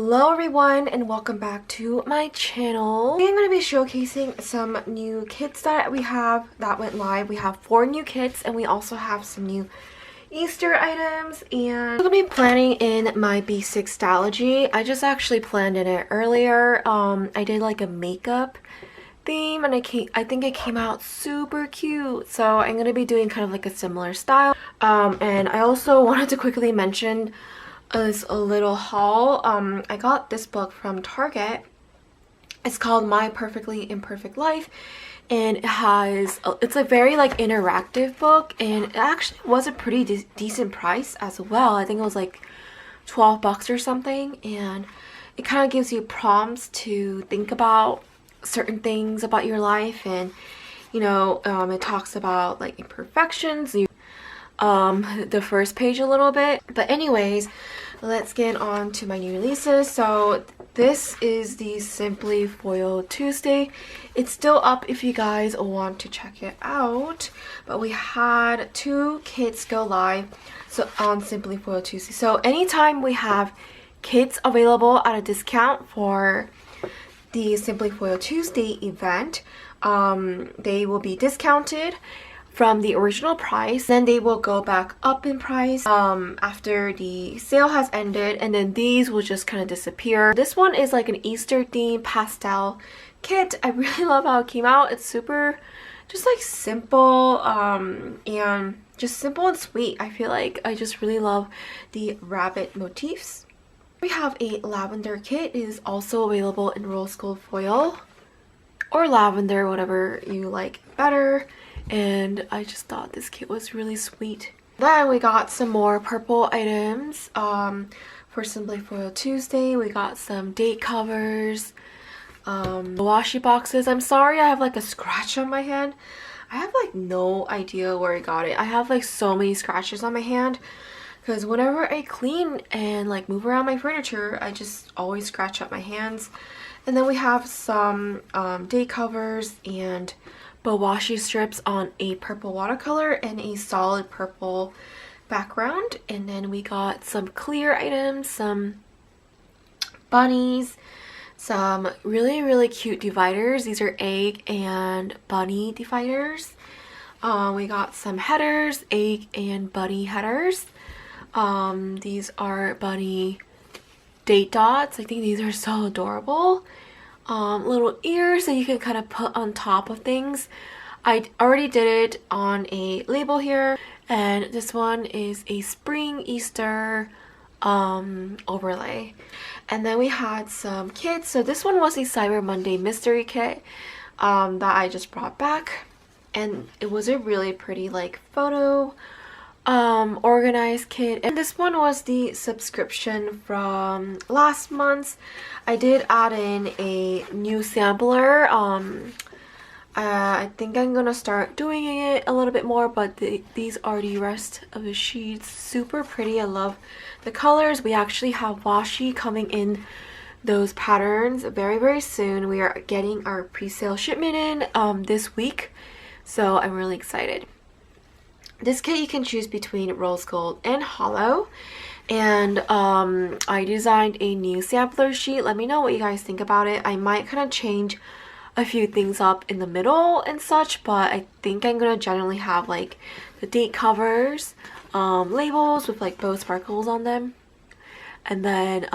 Hello everyone and welcome back to my channel. Today I'm going to be showcasing some new kits that we have that went live. We have 4 new kits and we also have some new Easter items, and I'm going to be planning in my basic Stalogy. I just actually planned in it earlier. I did like a makeup theme and I think it came out super cute, so I'm going to be doing kind of like a similar style. And I also wanted to quickly mention as a little haul. I got this book from Target. It's called My Perfectly Imperfect Life, and it's a very like interactive book, and it actually was a pretty decent price as well. I think it was like 12 bucks or something, and it kind of gives you prompts to think about certain things about your life, and you know, it talks about like imperfections, the first page a little bit. But anyways, let's get on to my new releases. So this is the Simply Foil Tuesday. It's still up if you guys want to check it out, but we had 2 kits go live so on Simply Foil Tuesday. So anytime we have kits available at a discount for the Simply Foil Tuesday event, they will be discounted from the original price, then they will go back up in price after the sale has ended, and then these will just kind of disappear. This one is like an Easter themed pastel kit. I really love how it came out. It's super just like simple, and just simple and sweet. I feel like I just really love the rabbit motifs. We have a lavender kit. It is also available in rose gold foil or lavender, whatever you like better. And I just thought this kit was really sweet. Then we got some more purple items for Simply Foil Tuesday. We got some date covers, washi boxes. I'm sorry I have like a scratch on my hand. I have like no idea where I got it. I have like so many scratches on my hand because whenever I clean and like move around my furniture, I just always scratch up my hands. And then we have some date covers and washi strips on a purple watercolor and a solid purple background. And then we got some clear items, some bunnies, some really cute dividers. These are egg and bunny dividers. We got some headers, egg and bunny headers. These are bunny date dots. I think these are so adorable. Little ears that you can kind of put on top of things. I already did it on a label here, and this one is a spring Easter overlay. And then we had some kits. So this one was a Cyber Monday mystery kit that I just brought back, and it was a really pretty like photo organized kit. And this one was the subscription from last month. I did add in a new sampler. I think I'm gonna start doing it a little bit more, but these are the rest of the sheets. Super pretty. I love the colors. We actually have washi coming in those patterns very soon. We are getting our pre-sale shipment in this week, so I'm really excited. This kit you can choose between rose gold and hollow, and I designed a new sampler sheet. Let me know what you guys think about it. I might kind of change a few things up in the middle and such, but I think I'm gonna generally have like the date covers, labels with like bow sparkles on them, and then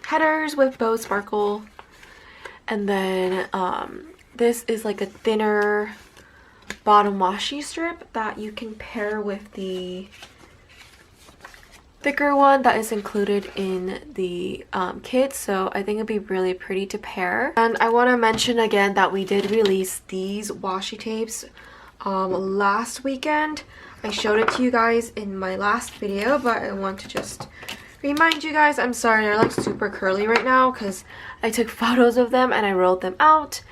headers with bow sparkle, and then this is like a thinner bottom washi strip that you can pair with the thicker one that is included in the kit. So I think it'd be really pretty to pair. And I want to mention again that we did release these washi tapes last weekend. I showed it to you guys in my last video, but I want to just remind you guys. I'm sorry, they're like super curly right now because I took photos of them and I rolled them out.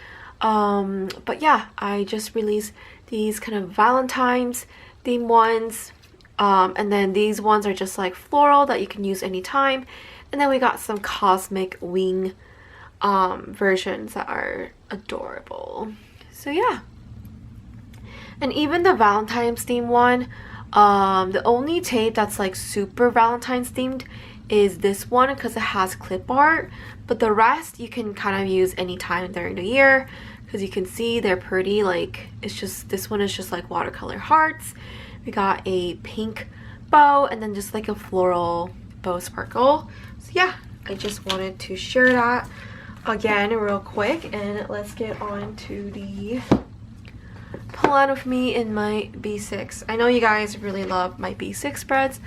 But yeah, I just released these kind of Valentine's theme ones, and then these ones are just like floral that you can use anytime. And then we got some cosmic wing versions that are adorable. So yeah, and even the Valentine's theme one, the only tape that's like super Valentine's themed is this one because it has clip art, but the rest you can kind of use anytime during the year because you can see they're pretty. Like, it's just, this one is just like watercolor hearts. We got a pink bow and then just like a floral bow sparkle. So yeah, I just wanted to share that again real quick, and let's get on to the plan with me in my B6. I know you guys really love my B6 spreads.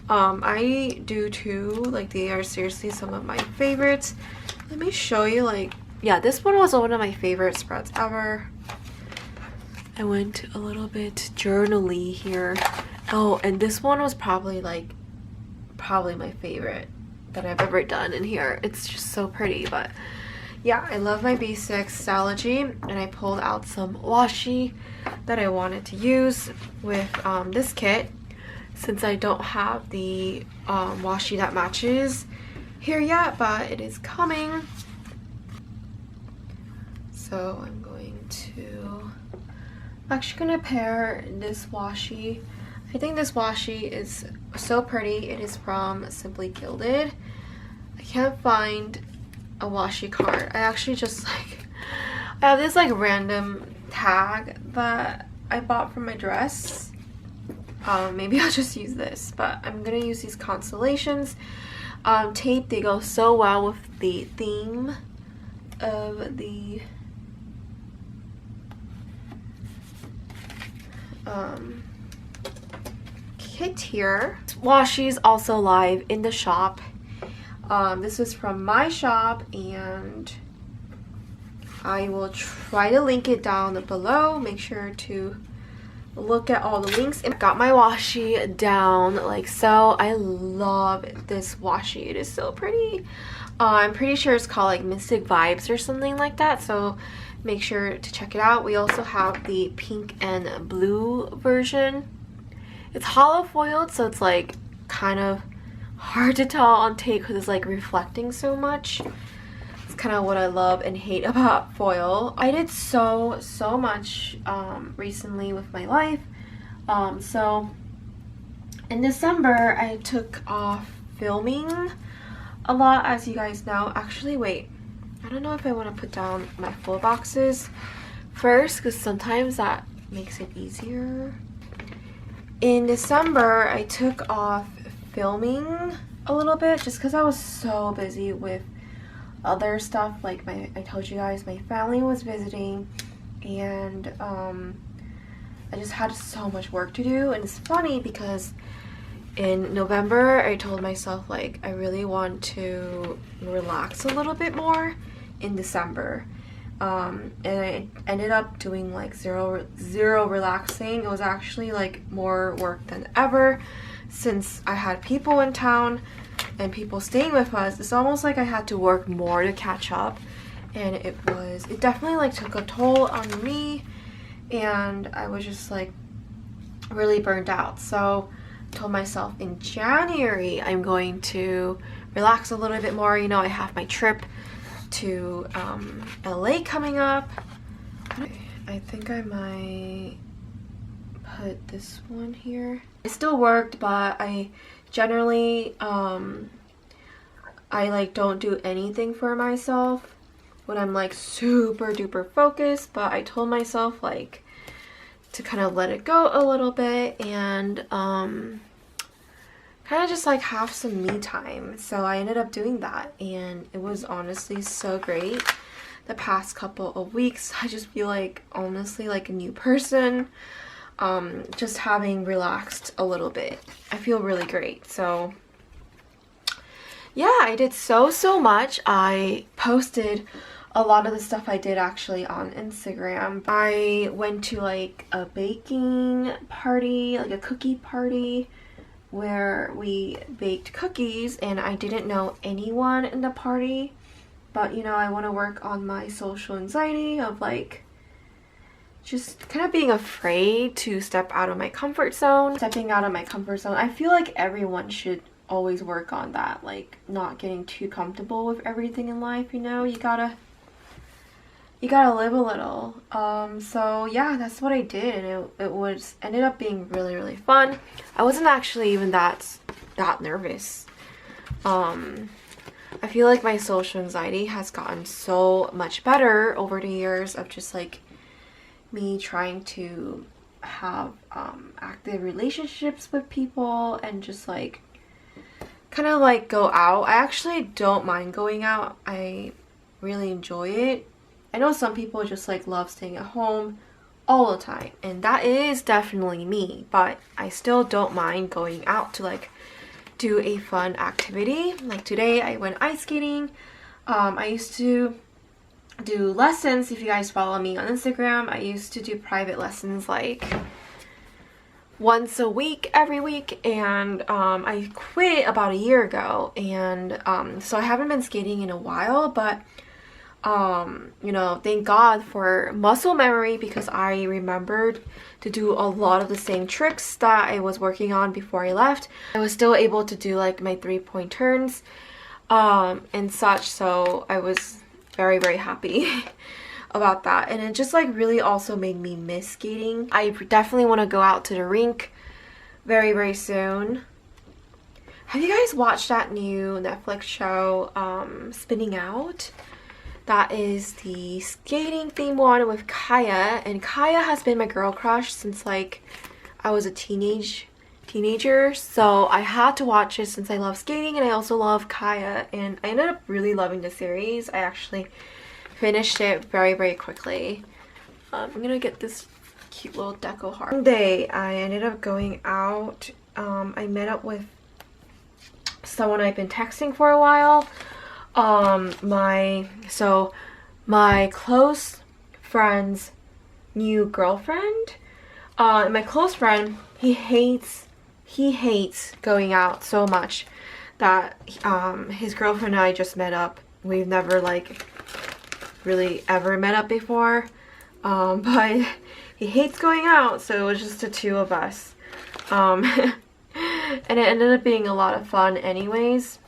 I do too. Like, they are seriously some of my favorites. Let me show you. Like, yeah, this one was one of my favorite spreads ever. I went a little bit journaly here. Oh, and this one was probably my favorite that I've ever done in here. It's just so pretty. But yeah, I love my B6 Stalogy, and I pulled out some washi that I wanted to use with this kit, since I don't have the washi that matches here yet, but it is coming. So I'm actually gonna pair this washi. I think this washi is so pretty. It is from Simply Gilded. I can't find a washi card. I actually just I have this like random tag that I bought from my dress. Maybe I'll just use this, but I'm gonna use these constellations tape. They go so well with the theme of the kit here. Washi is also live in the shop. This is from my shop, and I will try to link it down below. Make sure to look at all the links. I got my washi down like so. I love this washi. It is so pretty. I'm pretty sure it's called like Mystic Vibes or something like that, so make sure to check it out. We also have the pink and blue version. It's hollow foiled, so it's like kind of hard to tell on tape because it's like reflecting so much. It's kind of what I love and hate about foil. I did so much recently with my life. So in December I took off filming a lot, as you guys know. Actually, wait, I don't know if I want to put down my full boxes first, because sometimes that makes it easier. In December, I took off filming a little bit just because I was so busy with other stuff. Like I told you guys, my family was visiting, and I just had so much work to do. And it's funny because in November, I told myself like I really want to relax a little bit more in December. And I ended up doing like zero relaxing. It was actually like more work than ever, since I had people in town and people staying with us. It's almost like I had to work more to catch up, and it definitely like took a toll on me, and I was just like really burned out. So I told myself in January I'm going to relax a little bit more. You know, I have my trip to LA coming up. I think I might put this one here. It still worked, but I generally I like don't do anything for myself when I'm like super duper focused. But I told myself like to kind of let it go a little bit and kind of just like have some me time. So I ended up doing that, and it was honestly so great. The past couple of weeks I just feel like honestly like a new person, just having relaxed a little bit. I feel really great. So yeah, I did so much. I posted a lot of the stuff I did actually on Instagram. I went to like a baking party, like a cookie party, where we baked cookies, and I didn't know anyone in the party. But you know, I want to work on my social anxiety of like just kind of being afraid to step out of my comfort zone. Stepping out of my comfort zone, I feel like everyone should always work on that, like not getting too comfortable with everything in life. You know, you gotta live a little. So yeah, that's what I did, and it ended up being really fun. I wasn't actually even that nervous. I feel like my social anxiety has gotten so much better over the years of just like me trying to have active relationships with people and just like kind of like go out. I actually don't mind going out. I really enjoy it. I know some people just like love staying at home all the time, and that is definitely me, but I still don't mind going out to like do a fun activity. Like today I went ice skating. I used to do lessons. If you guys follow me on Instagram, I used to do private lessons like once a week, every week, and I quit about a year ago, and so I haven't been skating in a while, but you know, thank God for muscle memory, because I remembered to do a lot of the same tricks that I was working on before I left. I was still able to do like my 3-point turns and such, so I was very, very happy about that. And it just like really also made me miss skating. I definitely want to go out to the rink very, very soon. Have you guys watched that new Netflix show, Spinning Out? That is the skating theme one with Kaya, and Kaya has been my girl crush since like I was a teenager, so I had to watch it since I love skating and I also love Kaya, and I ended up really loving the series. I actually finished it very, very quickly. I'm gonna get this cute little deco heart. One day I ended up going out. I met up with someone I've been texting for a while. My close friend's new girlfriend, and my close friend, he hates going out so much that his girlfriend and I just met up. We've never like really ever met up before, but he hates going out, so it was just the two of us, and it ended up being a lot of fun anyways.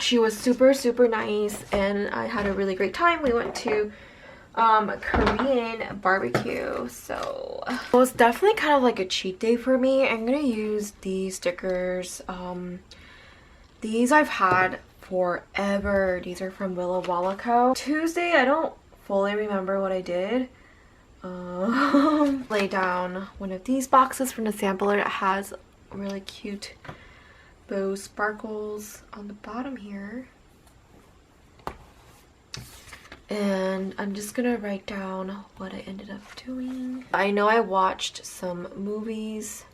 She was super, super nice, and I had a really great time. We went to Korean barbecue, so it was definitely kind of like a cheat day for me. I'm gonna use these stickers. These I've had forever. These are from Willa Walla Co. Tuesday, I don't fully remember what I did. Lay down one of these boxes from the sampler that has really cute bow sparkles on the bottom here, and I'm just gonna write down what I ended up doing. I know I watched some movies.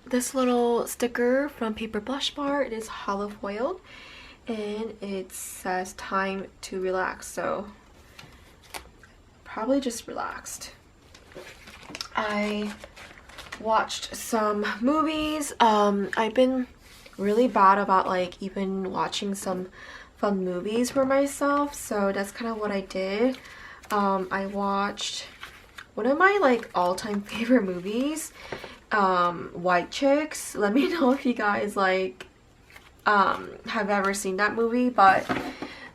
This little sticker from Paper Blush Bar, it is hollow foiled and it says time to relax, so probably just relaxed. I watched some movies. I've been really bad about like even watching some fun movies for myself, so that's kind of what I did. I watched one of my like all-time favorite movies, White Chicks. Let me know if you guys like have ever seen that movie, but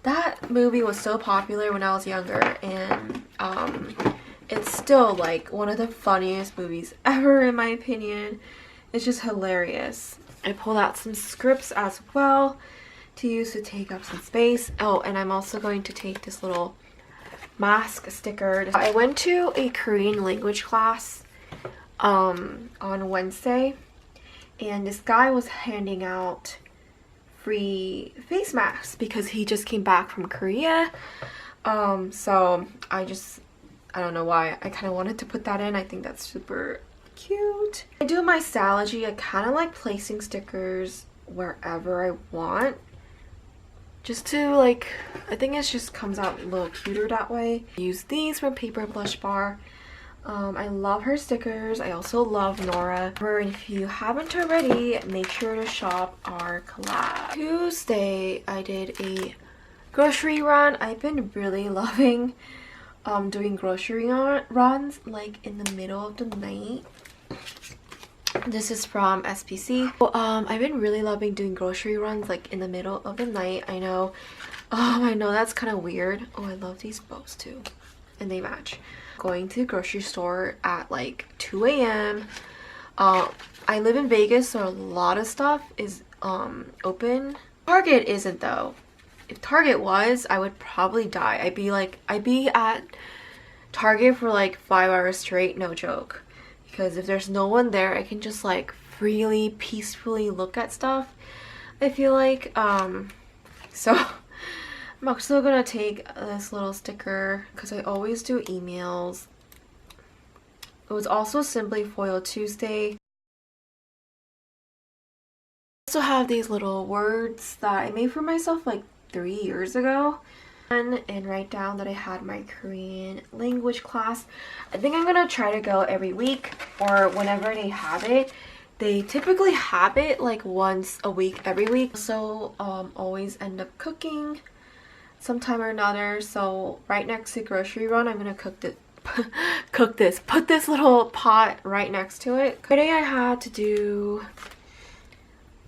that movie was so popular when I was younger, and it's still like one of the funniest movies ever in my opinion. It's just hilarious. I pulled out some scripts as well to use to take up some space. Oh, and I'm also going to take this little mask sticker. I went to a Korean language class on Wednesday, and this guy was handing out free face masks because he just came back from Korea. So I don't know why, I kind of wanted to put that in. I think that's super cute. I do my Stalogy. I kind of like placing stickers wherever I want, just to like, I think it just comes out a little cuter that way. I use these from Paper Blush Bar. I love her stickers. I also love Nora. And if you haven't already, make sure to shop our collab. Tuesday, I did a grocery run. I've been really loving doing grocery runs like in the middle of the night. This is from SPC. I've been really loving doing grocery runs like in the middle of the night. I know that's kind of weird. Oh, I love these bows too, and they match. Going to the grocery store at like 2 a.m. I live in Vegas, so a lot of stuff is open. Target isn't though. If Target was, I would probably die. I'd be at Target for like 5 hours straight, no joke. Because if there's no one there, I can just like freely, peacefully look at stuff. I feel like, so I'm also gonna take this little sticker because I always do emails. It was also Simply Foil Tuesday. I also have these little words that I made for myself like 3 years ago. And write down that I had my Korean language class. I think I'm gonna try to go every week or whenever they have it. They typically have it like once a week, every week. So always end up cooking sometime or another. So right next to grocery run, I'm gonna put this little pot right next to it. Today I had to do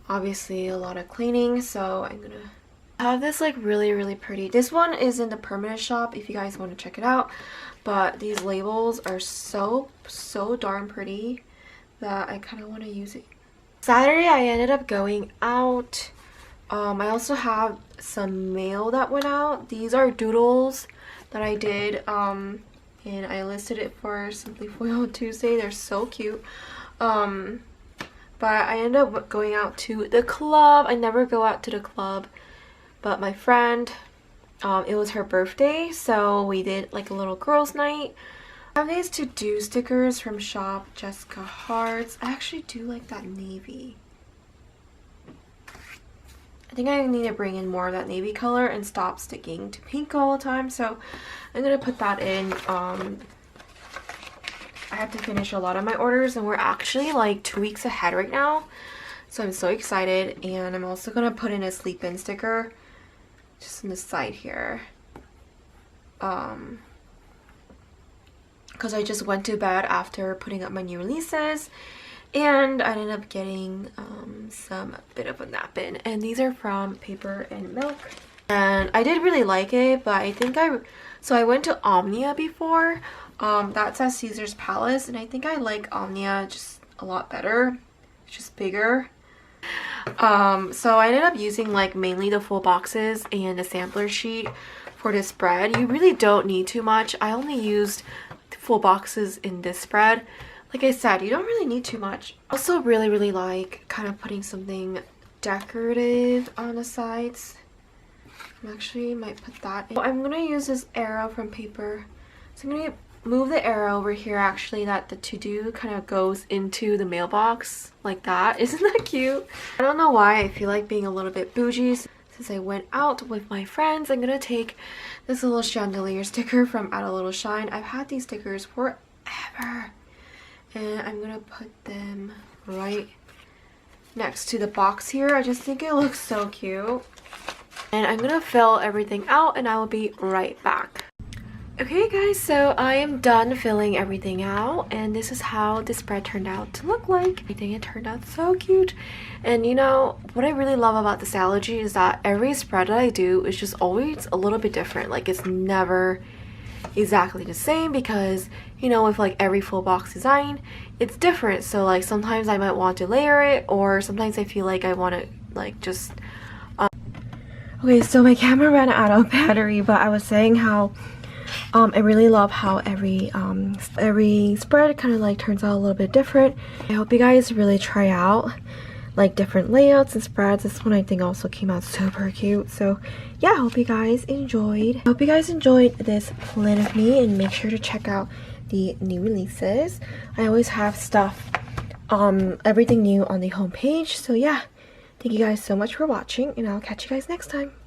obviously a lot of cleaning, so I'm gonna have this like really pretty. This one is in the permanent shop if you guys want to check it out, but these labels are so darn pretty that I kind of want to use it. Saturday I ended up going out. I also have some mail that went out. These are doodles that I did, and I listed it for Simply Foil Tuesday. They're so cute. But I ended up going out to the club. I never go out to the club. But my friend, it was her birthday, so we did like a little girls' night. I have these to-do stickers from Shop Jessica Hearts. I actually do like that navy. I think I need to bring in more of that navy color and stop sticking to pink all the time. So I'm going to put that in. I have to finish a lot of my orders and we're actually like 2 weeks ahead right now. So I'm so excited, and I'm also going to put in a sleep in sticker. Just on the side here, because I just went to bed after putting up my new releases, and I ended up getting some bit of a nap in, and these are from Paper and Milk, and I did really like it. But I think I went to Omnia before, that's at Caesar's Palace, and I think I like Omnia just a lot better. It's just bigger. So I ended up using like mainly the full boxes and the sampler sheet for this spread. You really don't need too much. I only used full boxes in this spread. Like I said, you don't really need too much. Also really like kind of putting something decorative on the sides. I actually might put that in. I'm gonna use this arrow from Paper. So I'm gonna move the arrow over here, actually, that the to-do kind of goes into the mailbox like that. Isn't that cute? I don't know why I feel like being a little bit bougie. Since I went out with my friends, I'm gonna take this little chandelier sticker from Add a Little Shine. I've had these stickers forever, and I'm gonna put them right next to the box here. I just think it looks so cute, and I'm gonna fill everything out and I will be right back. Okay guys, so I am done filling everything out, and this is how the spread turned out to look like. I think it turned out so cute. And you know, what I really love about the Stalogy is that every spread that I do is just always a little bit different. Like, it's never exactly the same, because you know, with like every full box design, it's different. So like sometimes I might want to layer it, or sometimes I feel like I want to like just okay, so my camera ran out of battery, but I was saying how I really love how every spread kind of like turns out a little bit different. I hope you guys really try out like different layouts and spreads. This one I think also came out super cute. So yeah, I hope you guys enjoyed. I hope you guys enjoyed this plan of me, and make sure to check out the new releases. I always have stuff, everything new on the homepage. So yeah, thank you guys so much for watching, and I'll catch you guys next time.